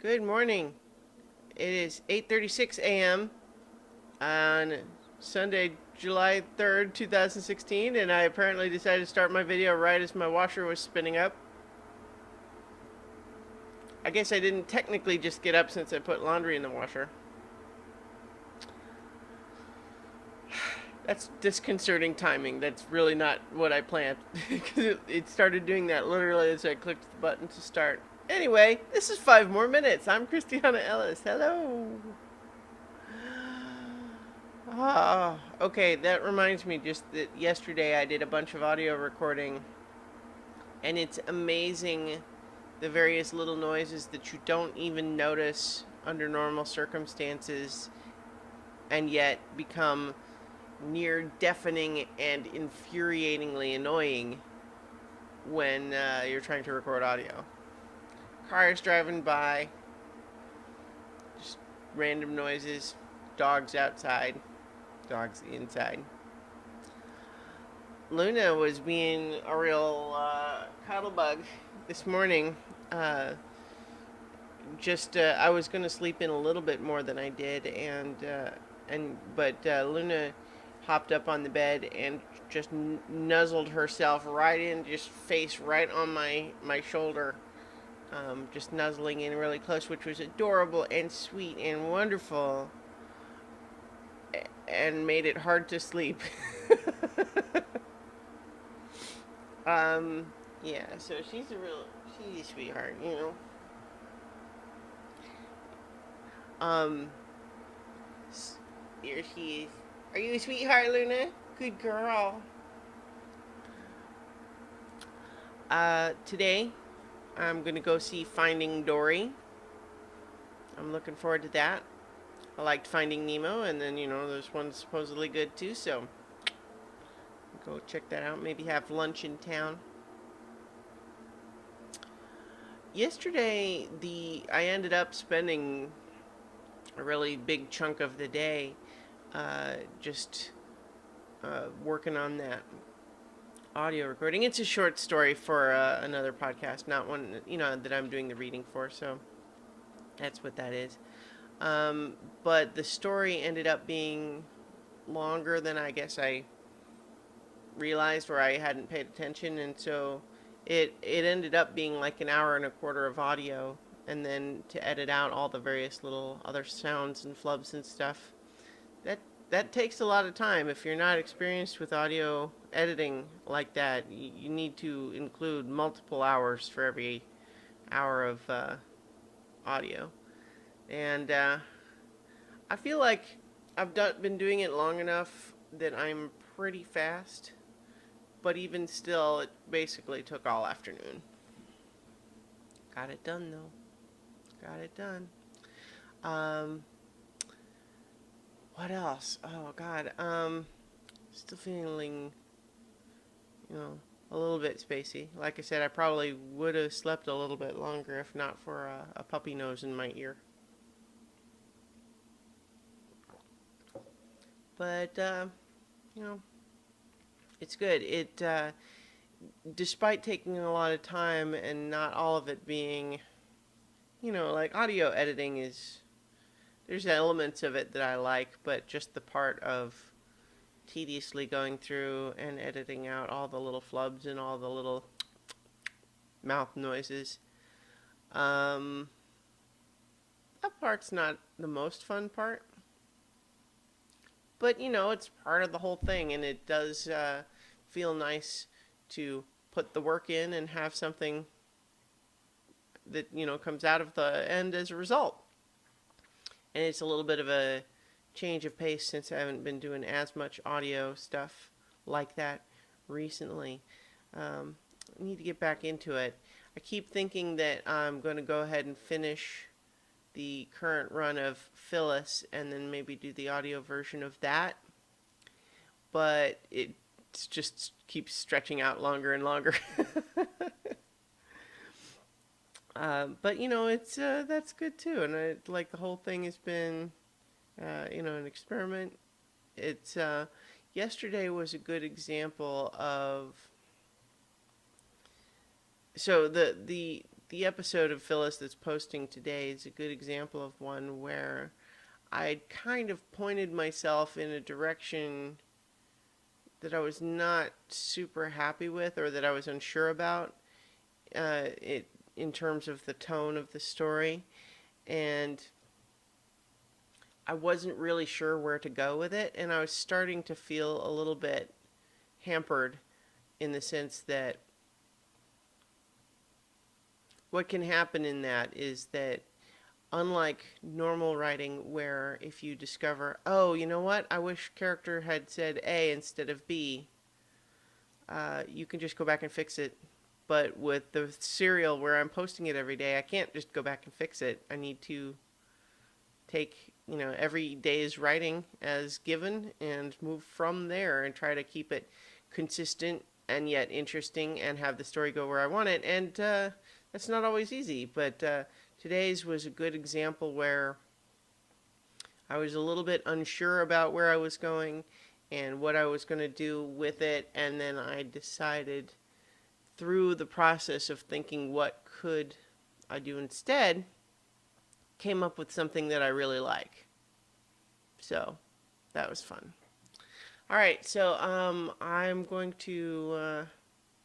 Good morning. It is 8:36 a.m. on Sunday, July 3rd, 2016, and I apparently decided to start my video right as my washer was spinning up. I guess I didn't technically just get up since I put laundry in the washer. That's disconcerting timing. That's really not what I planned. Because it started doing that literally as I clicked the button to start. Anyway, this is 5 more minutes. I'm Christiana Ellis. Hello. Okay, that reminds me just that yesterday I did a bunch of audio recording, and it's amazing the various little noises that you don't even notice under normal circumstances and yet become near deafening and infuriatingly annoying when you're trying to record audio. Cars driving by, just random noises, dogs outside, dogs inside. Luna was being a real cuddle bug this morning. Uh, I was going to sleep in a little bit more than I did, but Luna hopped up on the bed and just nuzzled herself right in, just face right on my shoulder, just nuzzling in really close, which was adorable and sweet and wonderful, and made it hard to sleep. um, yeah, so she's a sweetheart, you know. Um, Here she is. Are you a sweetheart, Luna? Good girl. Today I'm gonna go see Finding Dory. I'm looking forward to that. I liked Finding Nemo, and then there's one supposedly good too. So go check that out. Maybe have lunch in town. Yesterday, I ended up spending a really big chunk of the day just working on that audio recording. It's a short story for another podcast, not one that I'm doing the reading for. So that's what that is. But the story ended up being longer than I guess I realized, or I hadn't paid attention, and so it ended up being like an hour and a quarter of audio, and then to edit out all the various little other sounds and flubs and stuff. That takes a lot of time. If you're not experienced with audio editing like that, you need to include multiple hours for every hour of audio. And I feel like been doing it long enough that I'm pretty fast, but even still, it basically took all afternoon. Got it done, though. Got it done. Um, what else? Oh, God. Still feeling, a little bit spacey. Like I said, I probably would have slept a little bit longer if not for a puppy nose in my ear. But, it's good. Despite taking a lot of time and not all of it being, like audio editing there's elements of it that I like, but just the part of tediously going through and editing out all the little flubs and all the little mouth noises. Um, that part's not the most fun part, but it's part of the whole thing, and it does feel nice to put the work in and have something that comes out of the end as a result. And it's a little bit of a change of pace since I haven't been doing as much audio stuff like that recently. I need to get back into it. I keep thinking that I'm going to go ahead and finish the current run of Phyllis and then maybe do the audio version of that. But it just keeps stretching out longer and longer. But it's that's good too, and like the whole thing has been, an experiment. It's yesterday was a good example of. So the the episode of Phyllis that's posting today is a good example of one where I'd kind of pointed myself in a direction that I was not super happy with or that I was unsure about it in terms of the tone of the story, and I wasn't really sure where to go with it, and I was starting to feel a little bit hampered in the sense that what can happen in that is that unlike normal writing where if you discover, oh, you know what, I wish character had said A instead of B, you can just go back and fix it. But with the serial where I'm posting it every day, I can't just go back and fix it. I need to take, every day's writing as given and move from there and try to keep it consistent and yet interesting and have the story go where I want it. And that's not always easy, but today's was a good example where I was a little bit unsure about where I was going and what I was going to do with it, and then I decided through the process of thinking what could I do instead, came up with something that I really like. So that was fun. All right, so I'm going to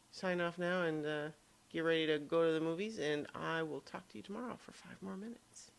sign off now and get ready to go to the movies, and I will talk to you tomorrow for 5 more minutes.